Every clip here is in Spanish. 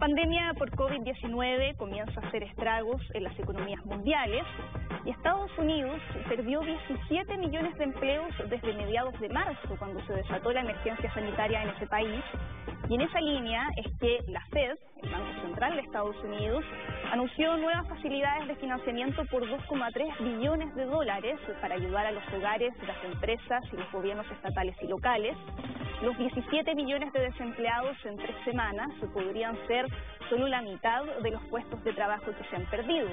pandemia por COVID-19 comienza a hacer estragos en las economías mundiales y Estados Unidos perdió 17 millones de empleos desde mediados de marzo, cuando se desató la emergencia sanitaria en ese país. Y en esa línea es que la Fed, el Banco Central de Estados Unidos, anunció nuevas facilidades de financiamiento por 2,3 billones de dólares para ayudar a los hogares, las empresas y los gobiernos estatales y locales. Los 17 millones de desempleados en 3 semanas podrían ser solo la mitad de los puestos de trabajo que se han perdido,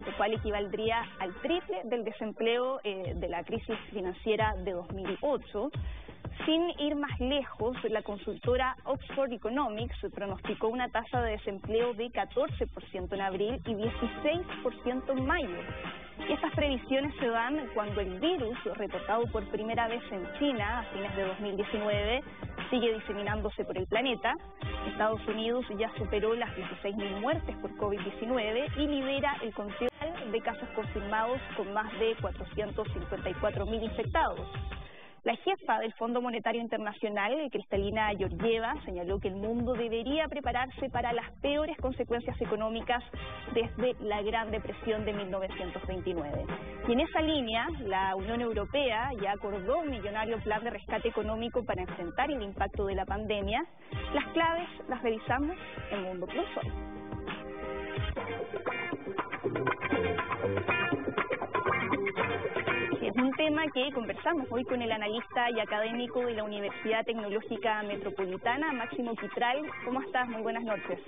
lo cual equivaldría al triple del desempleo de la crisis financiera de 2008. Sin ir más lejos, la consultora Oxford Economics pronosticó una tasa de desempleo de 14% en abril y 16% en mayo. Y estas previsiones se dan cuando el virus, reportado por primera vez en China a fines de 2019, sigue diseminándose por el planeta. Estados Unidos ya superó las 16.000 muertes por COVID-19 y lidera el conteo de casos confirmados con más de 454.000 infectados. La jefa del Fondo Monetario Internacional, Kristalina Georgieva, señaló que el mundo debería prepararse para las peores consecuencias económicas desde la Gran Depresión de 1929. Y en esa línea, la Unión Europea ya acordó un millonario plan de rescate económico para enfrentar el impacto de la pandemia. Las claves las revisamos en Mundo Plus hoy. Es un tema que conversamos hoy con el analista y académico de la Universidad Tecnológica Metropolitana, Máximo Quitral. ¿Cómo estás? Muy buenas noches.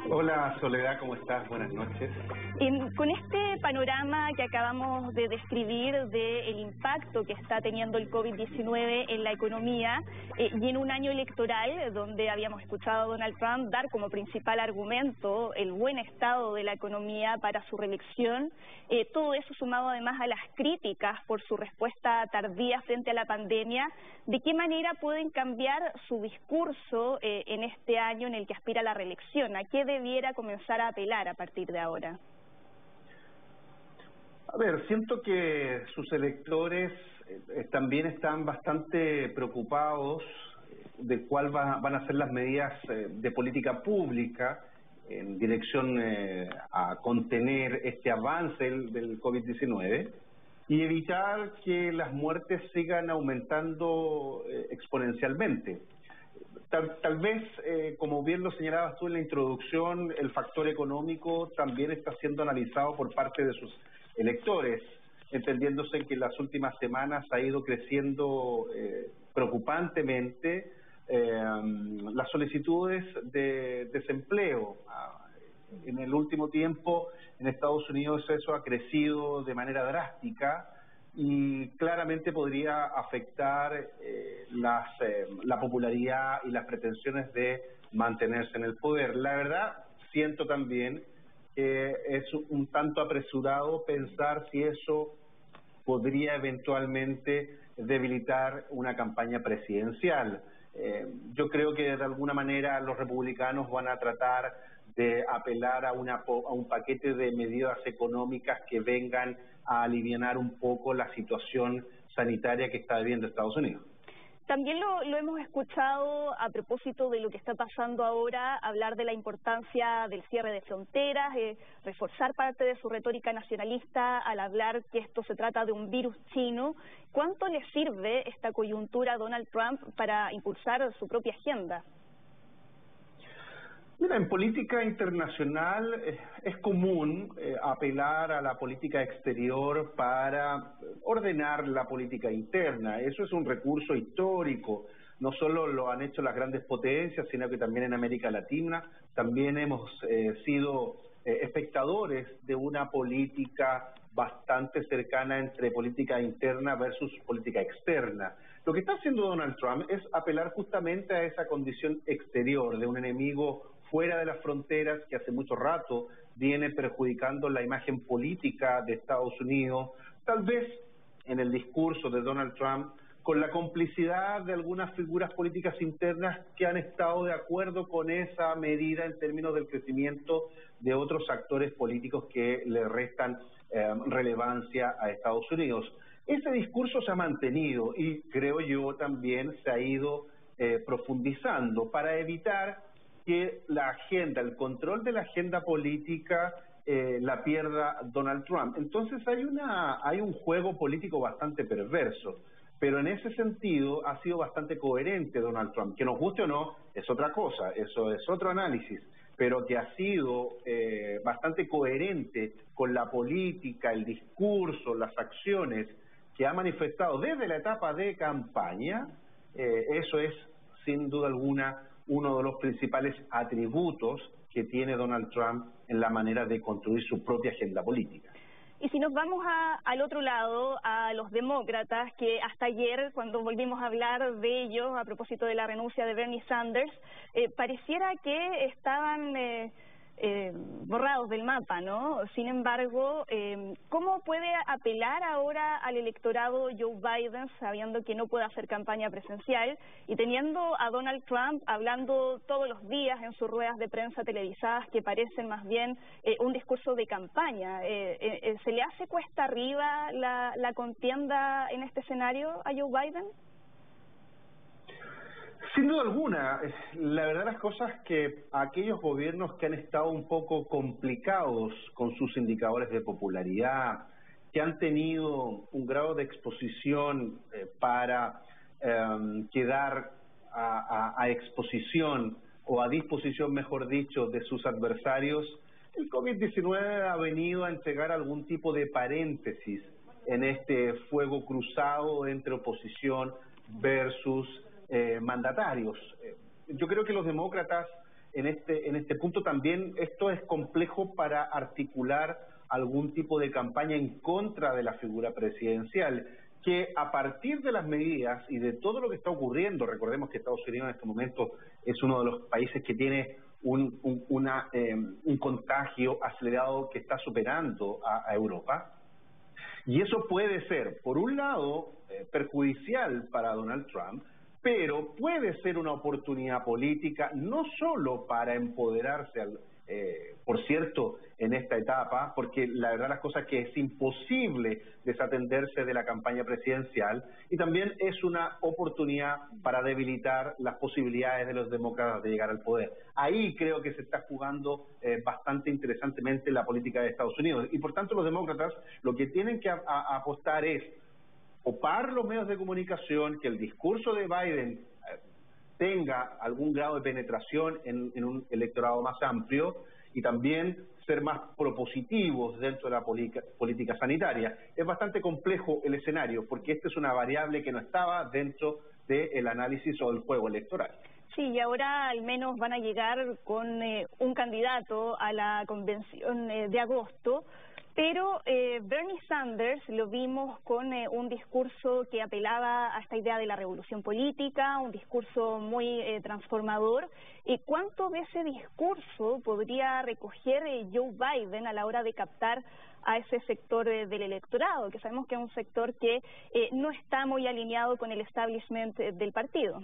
Hola Soledad, ¿cómo estás? Buenas noches. Con este panorama que acabamos de describir del impacto que está teniendo el COVID-19 en la economía y en un año electoral donde habíamos escuchado a Donald Trump dar como principal argumento el buen estado de la economía para su reelección, todo eso sumado además a las críticas por su respuesta tardía frente a la pandemia, ¿de qué manera pueden cambiar su discurso en este año en el que aspira a la reelección? ¿A qué debiera comenzar a apelar a partir de ahora? A ver, siento que sus electores también están bastante preocupados de cuál van a ser las medidas de política pública en dirección a contener este avance del COVID-19 y evitar que las muertes sigan aumentando exponencialmente. Tal vez, como bien lo señalabas tú en la introducción, el factor económico también está siendo analizado por parte de sus electores, entendiéndose que en las últimas semanas ha ido creciendo preocupantemente las solicitudes de desempleo. En el último tiempo en Estados Unidos eso ha crecido de manera drástica y claramente podría afectar la popularidad y las pretensiones de mantenerse en el poder. La verdad, siento también que es un tanto apresurado pensar si eso podría eventualmente debilitar una campaña presidencial. Yo creo que de alguna manera los republicanos van a tratar de apelar a un paquete de medidas económicas que vengan a alivianar un poco la situación sanitaria que está viviendo Estados Unidos. También lo hemos escuchado a propósito de lo que está pasando ahora, hablar de la importancia del cierre de fronteras, reforzar parte de su retórica nacionalista al hablar que esto se trata de un virus chino. ¿Cuánto le sirve esta coyuntura a Donald Trump para impulsar su propia agenda? Mira, en política internacional es común apelar a la política exterior para ordenar la política interna. Eso es un recurso histórico. No solo lo han hecho las grandes potencias, sino que también en América Latina también hemos sido espectadores de una política bastante cercana entre política interna versus política externa. Lo que está haciendo Donald Trump es apelar justamente a esa condición exterior de un enemigo fuera de las fronteras que hace mucho rato viene perjudicando la imagen política de Estados Unidos, tal vez en el discurso de Donald Trump, con la complicidad de algunas figuras políticas internas que han estado de acuerdo con esa medida en términos del crecimiento de otros actores políticos que le restan relevancia a Estados Unidos. Ese discurso se ha mantenido y creo yo también se ha ido profundizando para evitar que la agenda, el control de la agenda política la pierda Donald Trump. Entonces hay un juego político bastante perverso, pero en ese sentido ha sido bastante coherente Donald Trump. Que nos guste o no es otra cosa, eso es otro análisis, pero que ha sido bastante coherente con la política, el discurso, las acciones que ha manifestado desde la etapa de campaña. Eso es sin duda alguna uno de los principales atributos que tiene Donald Trump en la manera de construir su propia agenda política. Y si nos vamos al otro lado, a los demócratas, que hasta ayer, cuando volvimos a hablar de ellos, a propósito de la renuncia de Bernie Sanders, pareciera que estaban borrados del mapa, ¿no? Sin embargo, ¿cómo puede apelar ahora al electorado Joe Biden, sabiendo que no puede hacer campaña presencial y teniendo a Donald Trump hablando todos los días en sus ruedas de prensa televisadas que parecen más bien un discurso de campaña? ¿Se le hace cuesta arriba la contienda en este escenario a Joe Biden? Sin duda alguna, la verdad las cosas es que aquellos gobiernos que han estado un poco complicados con sus indicadores de popularidad, que han tenido un grado de exposición para quedar a exposición o a disposición, mejor dicho, de sus adversarios, el COVID-19 ha venido a entregar algún tipo de paréntesis en este fuego cruzado entre oposición versus mandatarios. Yo creo que los demócratas en este punto también, esto es complejo para articular algún tipo de campaña en contra de la figura presidencial, que a partir de las medidas y de todo lo que está ocurriendo, recordemos que Estados Unidos en este momento es uno de los países que tiene un contagio acelerado que está superando a Europa, y eso puede ser, por un lado, perjudicial para Donald Trump, pero puede ser una oportunidad política no solo para empoderarse, por cierto, en esta etapa, porque la verdad las cosas es que es imposible desatenderse de la campaña presidencial, y también es una oportunidad para debilitar las posibilidades de los demócratas de llegar al poder. Ahí creo que se está jugando bastante interesantemente la política de Estados Unidos, y por tanto los demócratas lo que tienen que apostar es opar los medios de comunicación, que el discurso de Biden tenga algún grado de penetración en un electorado más amplio, y también ser más propositivos dentro de la política sanitaria. Es bastante complejo el escenario, porque esta es una variable que no estaba dentro del análisis o del juego electoral. Sí, y ahora al menos van a llegar con un candidato a la convención de agosto. Pero Bernie Sanders lo vimos con un discurso que apelaba a esta idea de la revolución política, un discurso muy transformador. ¿Cuánto de ese discurso podría recoger Joe Biden a la hora de captar a ese sector del electorado, que sabemos que es un sector que no está muy alineado con el establishment del partido?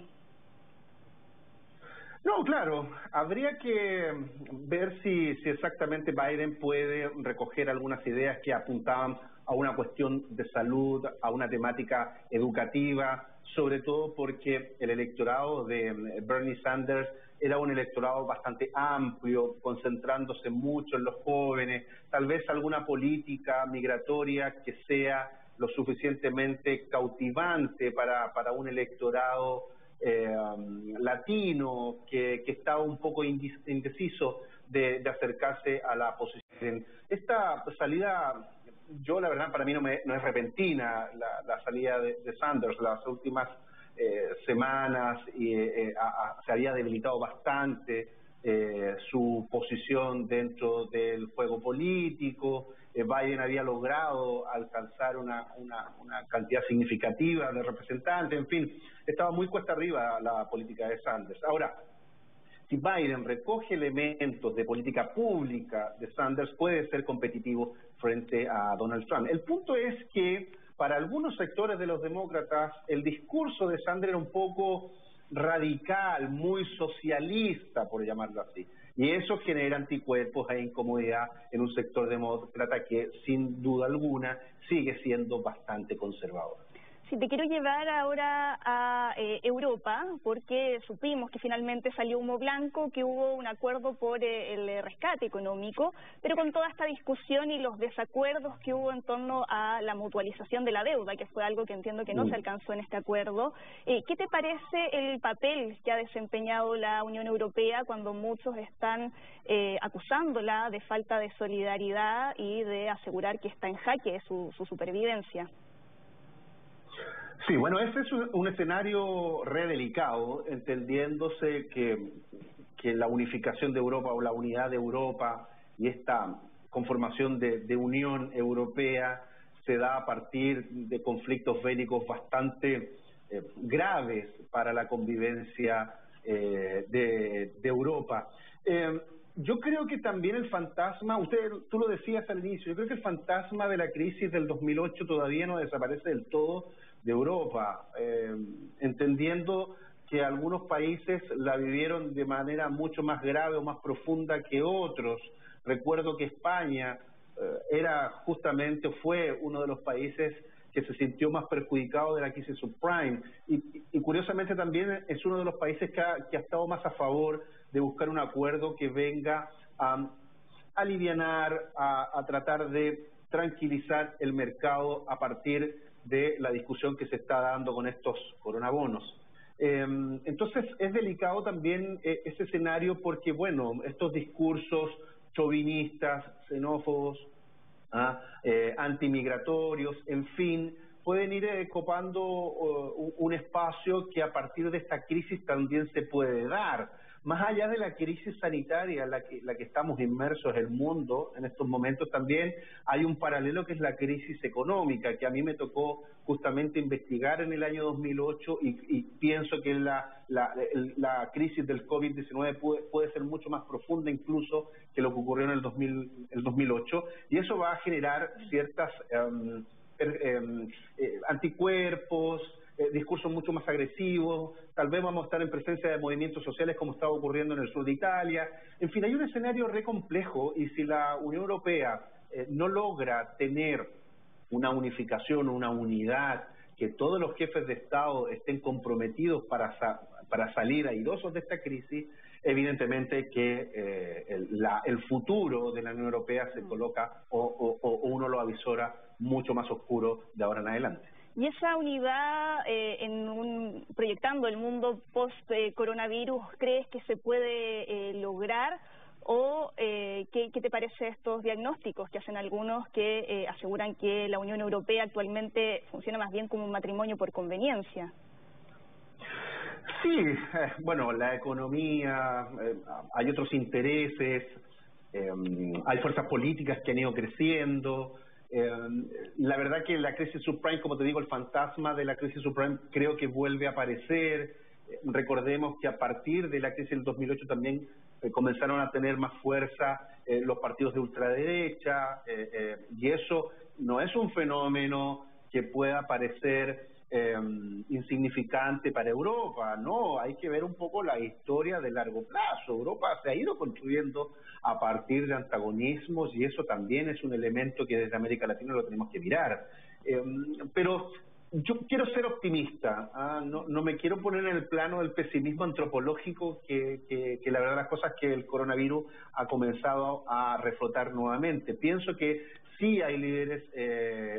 No, claro, habría que ver si exactamente Biden puede recoger algunas ideas que apuntaban a una cuestión de salud, a una temática educativa, sobre todo porque el electorado de Bernie Sanders era un electorado bastante amplio, concentrándose mucho en los jóvenes, tal vez alguna política migratoria que sea lo suficientemente cautivante para un electorado latino que estaba un poco indeciso de acercarse a la posición. Esta salida, yo la verdad para mí no es repentina, la salida de Sanders. Las últimas semanas se había debilitado bastante su posición dentro del juego político. Biden había logrado alcanzar una cantidad significativa de representantes, en fin, estaba muy cuesta arriba la política de Sanders. Ahora, si Biden recoge elementos de política pública de Sanders, puede ser competitivo frente a Donald Trump. El punto es que para algunos sectores de los demócratas el discurso de Sanders era un poco radical, muy socialista, por llamarlo así. Y eso genera anticuerpos e incomodidad en un sector demócrata que, sin duda alguna, sigue siendo bastante conservador. Sí, te quiero llevar ahora a Europa, porque supimos que finalmente salió humo blanco, que hubo un acuerdo por el rescate económico, pero con toda esta discusión y los desacuerdos que hubo en torno a la mutualización de la deuda, que fue algo que entiendo que no se alcanzó en este acuerdo, ¿qué te parece el papel que ha desempeñado la Unión Europea cuando muchos están acusándola de falta de solidaridad y de asegurar que está en jaque su supervivencia? Sí, bueno, ese es un escenario re delicado, entendiéndose que la unificación de Europa o la unidad de Europa y esta conformación de Unión Europea se da a partir de conflictos bélicos bastante graves para la convivencia de Europa. Yo creo que también el fantasma, tú lo decías al inicio, yo creo que el fantasma de la crisis del 2008 todavía no desaparece del todo de Europa, entendiendo que algunos países la vivieron de manera mucho más grave o más profunda que otros. Recuerdo que España fue uno de los países que se sintió más perjudicado de la crisis subprime y curiosamente también es uno de los países que ha estado más a favor de buscar un acuerdo que venga a alivianar, a tratar de tranquilizar el mercado a partir de la discusión que se está dando con estos coronabonos. Entonces es delicado también ese escenario porque, bueno, estos discursos chauvinistas, xenófobos, antimigratorios, en fin, pueden ir copando un espacio que a partir de esta crisis también se puede dar. Más allá de la crisis sanitaria en la que estamos inmersos el mundo en estos momentos, también hay un paralelo que es la crisis económica, que a mí me tocó justamente investigar en el año 2008 y pienso que la crisis del COVID-19 puede ser mucho más profunda incluso que lo que ocurrió en el 2008, y eso va a generar ciertas anticuerpos, discursos mucho más agresivos, tal vez vamos a estar en presencia de movimientos sociales como estaba ocurriendo en el sur de Italia. En fin, hay un escenario re complejo y si la Unión Europea no logra tener una unificación, una unidad, que todos los jefes de Estado estén comprometidos para salir airosos de esta crisis, evidentemente que el futuro de la Unión Europea se coloca o uno lo avisora mucho más oscuro de ahora en adelante. Y esa unidad, proyectando el mundo post-coronavirus, ¿crees que se puede lograr? ¿O qué te parece estos diagnósticos que hacen algunos que aseguran que la Unión Europea actualmente funciona más bien como un matrimonio por conveniencia? Sí, bueno, la economía, hay otros intereses, hay fuerzas políticas que han ido creciendo. La verdad que la crisis subprime, como te digo, el fantasma de la crisis subprime creo que vuelve a aparecer. Recordemos que a partir de la crisis del 2008 también comenzaron a tener más fuerza los partidos de ultraderecha, y eso no es un fenómeno que pueda parecer insignificante para Europa, no, hay que ver un poco la historia de largo plazo. Europa se ha ido construyendo a partir de antagonismos y eso también es un elemento que desde América Latina lo tenemos que mirar. Pero yo quiero ser optimista, no me quiero poner en el plano del pesimismo antropológico que la verdad las cosas que el coronavirus ha comenzado a reflotar nuevamente. Pienso que sí hay líderes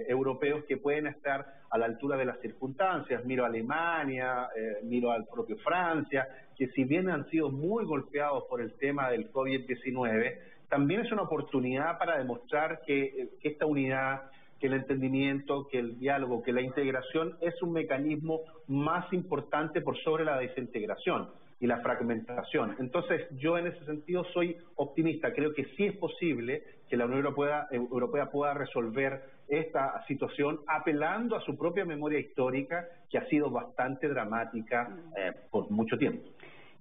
europeos que pueden estar a la altura de las circunstancias. Miro a Alemania, miro al propio Francia, que si bien han sido muy golpeados por el tema del COVID-19, también es una oportunidad para demostrar que esta unidad, que el entendimiento, que el diálogo, que la integración es un mecanismo más importante por sobre la desintegración y la fragmentación. Entonces, yo en ese sentido soy optimista. Creo que sí es posible que la Unión Europea pueda resolver esta situación apelando a su propia memoria histórica, que ha sido bastante dramática por mucho tiempo.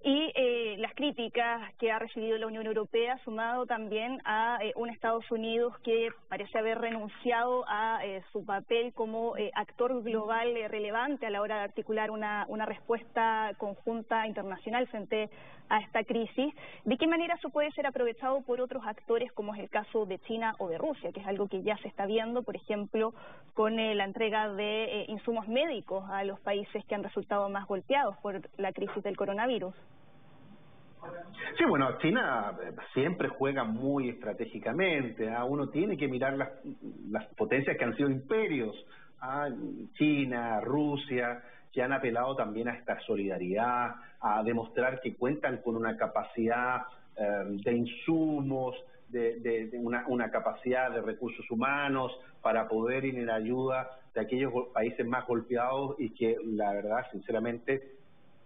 y las críticas que ha recibido la Unión Europea, sumado también a un Estados Unidos que parece haber renunciado a su papel como actor global relevante a la hora de articular una respuesta conjunta internacional frente a esta crisis. ¿De qué manera eso puede ser aprovechado por otros actores, como es el caso de China o de Rusia, que es algo que ya se está viendo, por ejemplo, con la entrega de insumos médicos a los países que han resultado más golpeados por la crisis del coronavirus? Sí, bueno, China siempre juega muy estratégicamente. Uno tiene que mirar las potencias que han sido imperios. China, Rusia, que han apelado también a esta solidaridad, a demostrar que cuentan con una capacidad de insumos, de una capacidad de recursos humanos para poder ir en ayuda de aquellos países más golpeados y que, la verdad, sinceramente,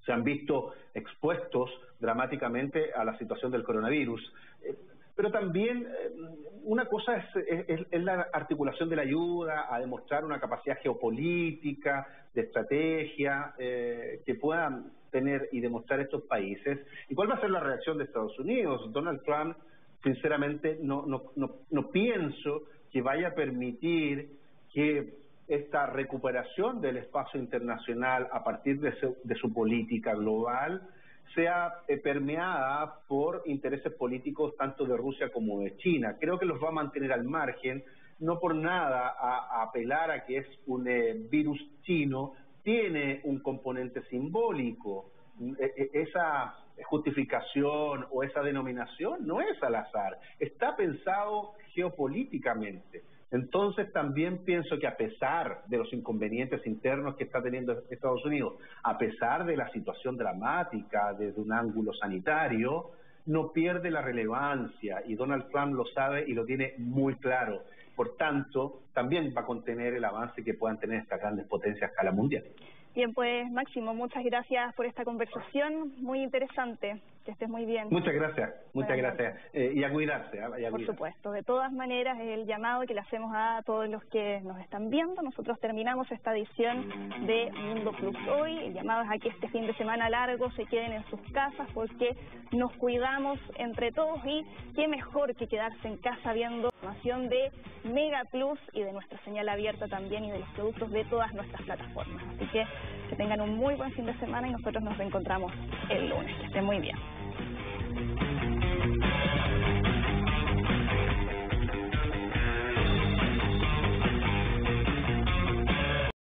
se han visto expuestos dramáticamente a la situación del coronavirus. Pero también una cosa es la articulación de la ayuda, a demostrar una capacidad geopolítica, de estrategia, que puedan tener y demostrar estos países. ¿Y cuál va a ser la reacción de Estados Unidos? Donald Trump, sinceramente, no pienso que vaya a permitir que esta recuperación del espacio internacional a partir de su política global sea permeada por intereses políticos tanto de Rusia como de China. Creo que los va a mantener al margen, no por nada a apelar a que es un virus chino, tiene un componente simbólico. Esa justificación o esa denominación no es al azar, está pensado geopolíticamente. Entonces también pienso que a pesar de los inconvenientes internos que está teniendo Estados Unidos, a pesar de la situación dramática desde un ángulo sanitario, no pierde la relevancia y Donald Trump lo sabe y lo tiene muy claro. Por tanto, también va a contener el avance que puedan tener estas grandes potencias a escala mundial. Bien, pues Máximo, muchas gracias por esta conversación, muy interesante, que estés muy bien. Muchas gracias. Y a cuidarse. Por supuesto, de todas maneras es el llamado que le hacemos a todos los que nos están viendo. Nosotros terminamos esta edición de Mundo Plus hoy, el llamado es a que este fin de semana largo se queden en sus casas porque nos cuidamos entre todos y qué mejor que quedarse en casa viendo información de Mega Plus y de nuestra señal abierta también y de los productos de todas nuestras plataformas. Así que tengan un muy buen fin de semana y nosotros nos reencontramos el lunes. Que estén muy bien.